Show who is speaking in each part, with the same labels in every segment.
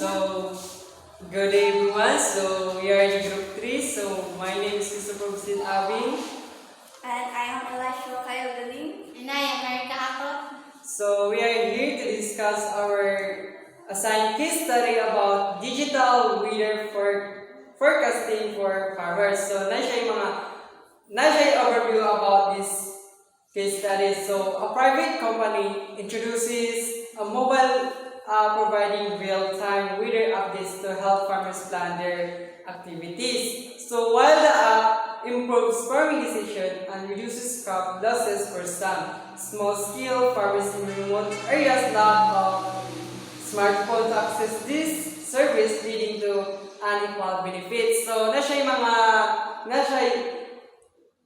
Speaker 1: So, good day everyone. So, we are in group 3. So, my name is Christopher Agustin Abing.
Speaker 2: And I am Elisha Kyle Galing.
Speaker 3: And I am Erica Hakot.
Speaker 1: So, we are here to discuss our assigned case study about digital weather forecasting for farmers. So, na-share overview about this case study. So, a private company introduces a mobile app providing real-time weather updates to help farmers plan their activities. So, while the app improves farming decision and reduces crop losses for some small-scale farmers in remote areas lack of smartphone to access this service, leading to unequal benefits. So, na siya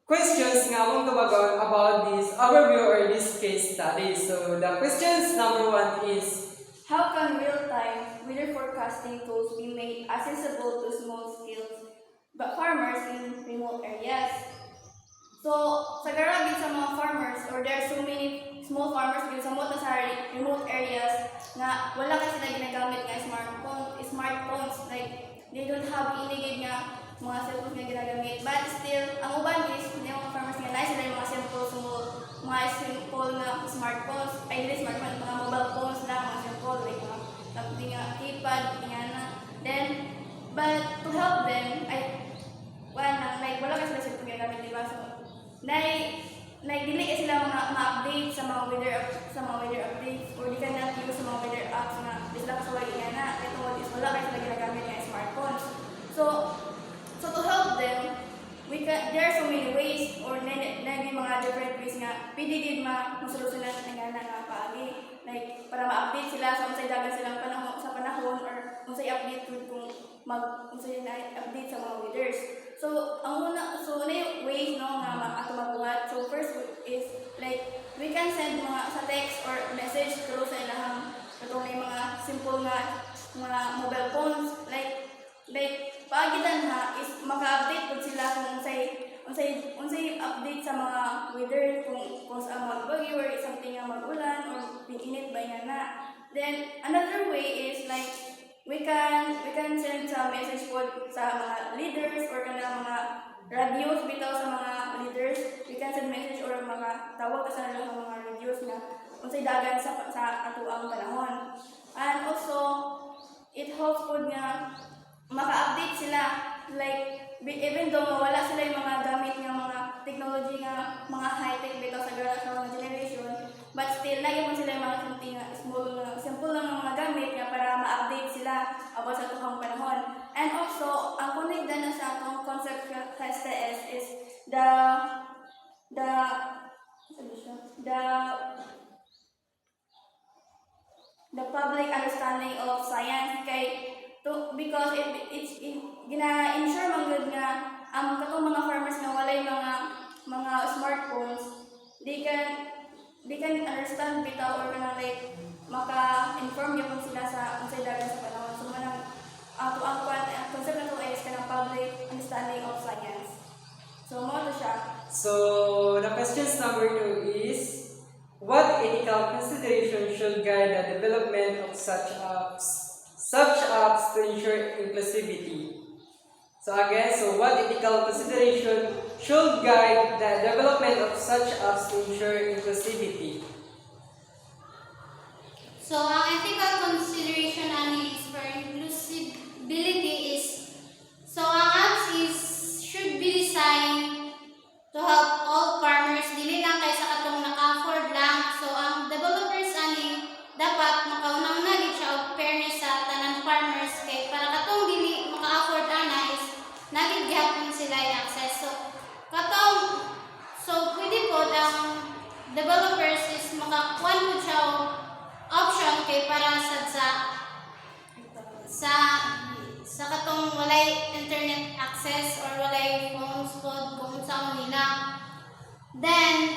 Speaker 1: questions nga akong tumagon about this overview or this case study. So, the questions number 1 is,
Speaker 2: How can real-time weather forecasting tools be made accessible to small-scale but farmers in remote areas? So, sa garagin sa mga farmers, or there are so many small farmers din sa remote areas na wala kasi na ginagamit nga smartphones, like they don't have inigid nga mga cellphones nga ginagamit. But still, ang uban is, yung mga farmers nga na sila yung mga simple na smartphones, ay hindi smartphones, mga mobile phones lang, mga simple, like mga something nga keypad, ganyan na. Then, but to help them, wala kasi sila cellphone ginagamit, diba? So, dili kasi sila ma-update sa mga weather updates, or di ka na use sa mga weather apps na di sila kasawag nga na, ito wala kasi sila ginagamit nga smartphones. So to help them, there are so many ways, or mga different ways nga pwede din masolusyonan nga paagi, like para ma-update sila sa unsay dagan silang panahon, or unsay update kung unsay na-update sa mga weathers. So una yung ways no nga ato mabuhat. So first is like we can send mga sa text or message through sa ilahang katong mga simple nga mga mobile phones, like paagitan ha is maka-update pud sila kung unsay update sa mga weather, kung sa magbagyo or something nga mag-ulan or init ba yan na. Then another way is like we can send sa message po sa mga leaders or kanang mga radios bitaw sa mga leaders. We can send message or mga tawag sa mga radios na unsay dagan sa atuang panahon. And also it helps po nga maka-update sila, like even though mawala sila yung mga gamit nga mga technology nga mga high-tech bitaw sa mga generation, but still lagi mo sila yung mga something nga simple lang mga gamit nga para ma-update sila about sa tukang panahon. And also ang connect na sa atong concept sa STS is the public understanding of science, because it's gina-ensure man gud nga ang katong mga farmers nga walay mga smartphones, they can understand bitaw or kanang like maka-inform gyud sila sa unsay dagan sa panahon. So manang ang concept na to is kanang public understanding of science. So mo to siya.
Speaker 1: so the questions number 2 is, what ethical consideration should guide the development of such apps to ensure inclusivity? So again, what ethical consideration should guide the development of such apps to ensure inclusivity?
Speaker 3: So, ang ethical consideration ani is for inclusivity is, so ang apps should be designed to help all farmers, dili lang kay sa katong naka-afford lang. So, ang developers ani dapat makaunang gid siya og fairness sa tanang farmers, kay para katong dili maka-afford ana is nagid gyapon sila i-access. So pwede po ang developers is makakuan po siya og option kay para sa katong walay internet access or walay phones pod kung saan nila. Then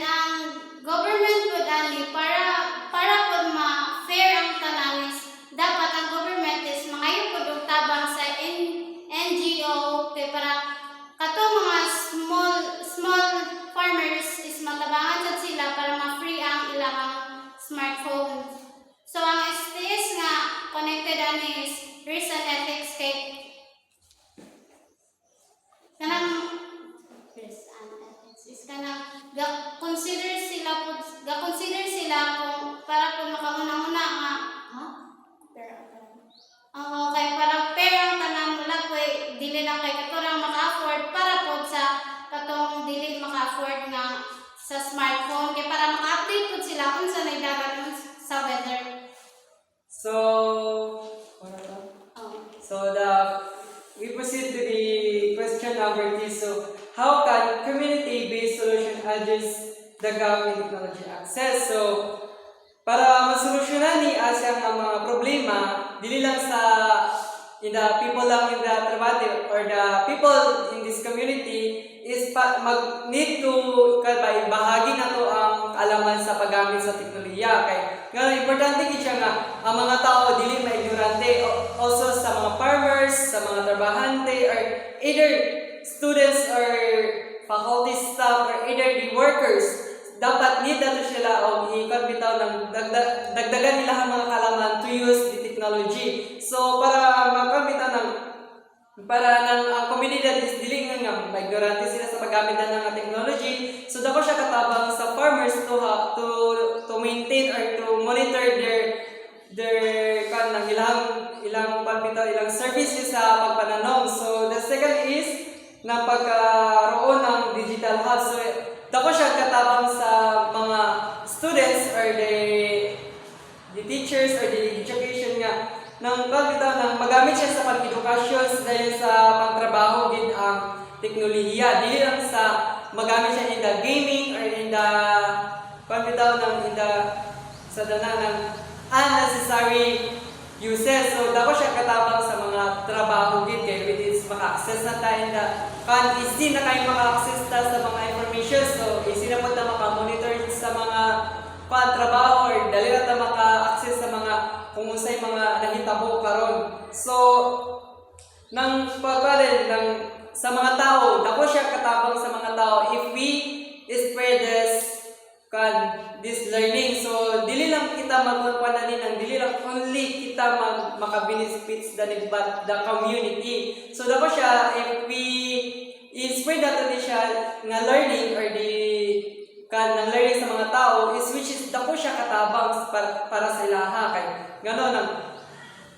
Speaker 3: ang government po ani para po ma-fair ang tanan is dapat ang government is mangayo po og tabang sa NGO kay para katong mga small consider sila kung para kung makauna-una nga kay para pero ang tanang mula po dili lang kay katurang maka-afford para po sa katong dili maka-afford nga sa smartphone kay para maka-update po sila kung sa nagdagan sa weather.
Speaker 1: So, ano to?
Speaker 3: Oh.
Speaker 1: So we proceed to the question number 2. So, how can community-based solution address the gap in technology access? So, para masolusyonan ni Asya ang mga problema, dili lang sa in the people lang in the trabaho or the people in this community is need to bahagi na to ang kaalaman sa paggamit sa teknolohiya kay nga importante gid siya nga ang mga tao dili maignorante also sa mga farmers, sa mga trabahante or either students or faculty staff or either the workers dapat need nato sila og i-bitaw ng dagdagan nila ang mga kaalaman to use the technology. So para makabitaw ang komunidad is dili nga maignorante sila sa paggamit ng technology. So dako siya katabang sa farmers to maintain or to monitor their ilang pagbitaw ilang services sa pagpananom. So the second is na pagkaroon ng digital hub. So dako siya katabang sa mga students or the teachers or the education nga nang nang magamit siya sa pag-edukasyon dahil sa pagtrabaho din ang teknolohiya. Dili lang sa magamit siya in the gaming or in the sa dana ng unnecessary uses. So dako siya katabang sa mga trabaho gid kay with its maka-access na tayo easy na kayo maka-access sa mga information. So easy na po na maka-monitor sa mga trabaho or dali na ta maka-access sa mga kung unsay mga nahitabo karon. So nang pagbalin sa mga tao, dako siya katabang sa mga tao if we spread this learning. So dili lang kita magkuananin ang dili lang only kita maka-benefits the community. So dako siya if we spread natin siya nga learning or ng learning sa mga tao is which is dako siya katabang para sa ilaha kay ganon ang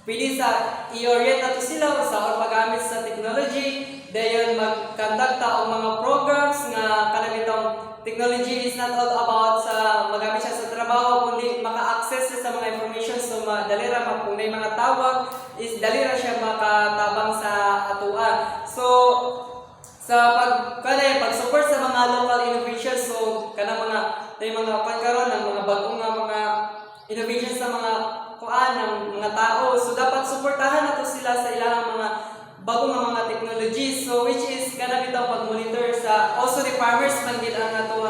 Speaker 1: pwede sa i-orient nato sila sa paggamit sa technology dayon mag-conduct og mga programs nga kanang itong technology is not all about sa magamit siya sa trabaho kundi maka-access siya sa mga information. So dali ra kung may mga tawag is dali ra siya makatabang sa atuan. So sa pag-support sa mga local innovations, so kanang mga pagkaroon ng mga bagong mga innovations sa mga ng mga tao. So dapat suportahan nato sila sa ilang mga bagong mga technologies. So which is kana bitaw pag-monitor sa also the farmers man gid ang ato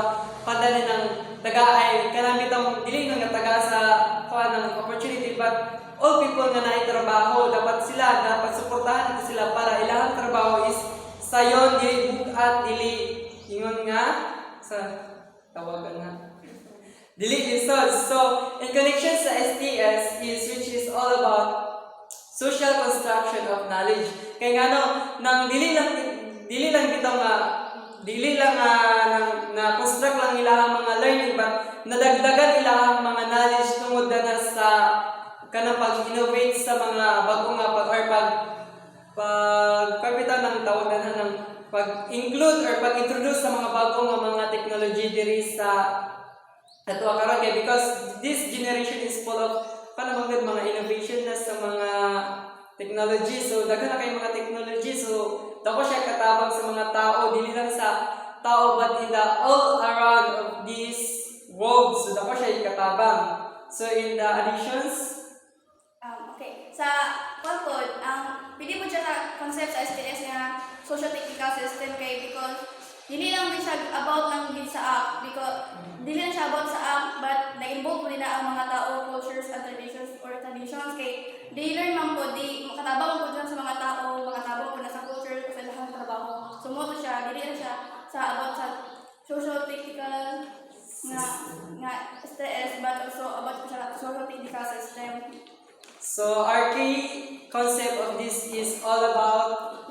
Speaker 1: padali ng taga ay kana bitaw dili nga taga sa ng opportunity but all people nga naay trabaho dapat suportahan nato sila para ilang trabaho is sayon dili bukat dili ingon nga sa tawagan nga dili lisod. So in connection sa STS is which is all about social construction of knowledge kay ngano nang dili lang bitaw nga na construct lang ilang mga learning but nadagdagan ilang mga knowledge tungod na sa kanang pag-innovate sa mga bagong pagpapita ng tawagan ng pag-include or pag-introduce sa mga bagong mga technology diri sa ato karon kay because this generation is full of panamangad mga innovation na sa mga technology. So daghan na kay mga technology. So dako siya katabang sa mga tao dili lang sa tao but in the all around of this world. So dako siya katabang. So in the additions
Speaker 2: okay. Sa pagkod, pwede po siya sa concept sa STS nga social technical system kay because dili lang din siya about lang din sa app because dili lang siya about sa app but na-involve nila ang mga tao, cultures and traditions kay di learn man po di makatabang po dyan sa mga tao, makatabang po na sa culture sa lahat ng trabaho. So mo to siya, dili lang siya sa about sa social technical nga STS but also about sa social technical system.
Speaker 1: So our key concept of this is all about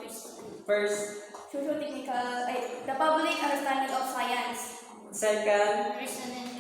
Speaker 1: first
Speaker 2: Social technical, the public understanding of science.
Speaker 1: Second,
Speaker 3: Resident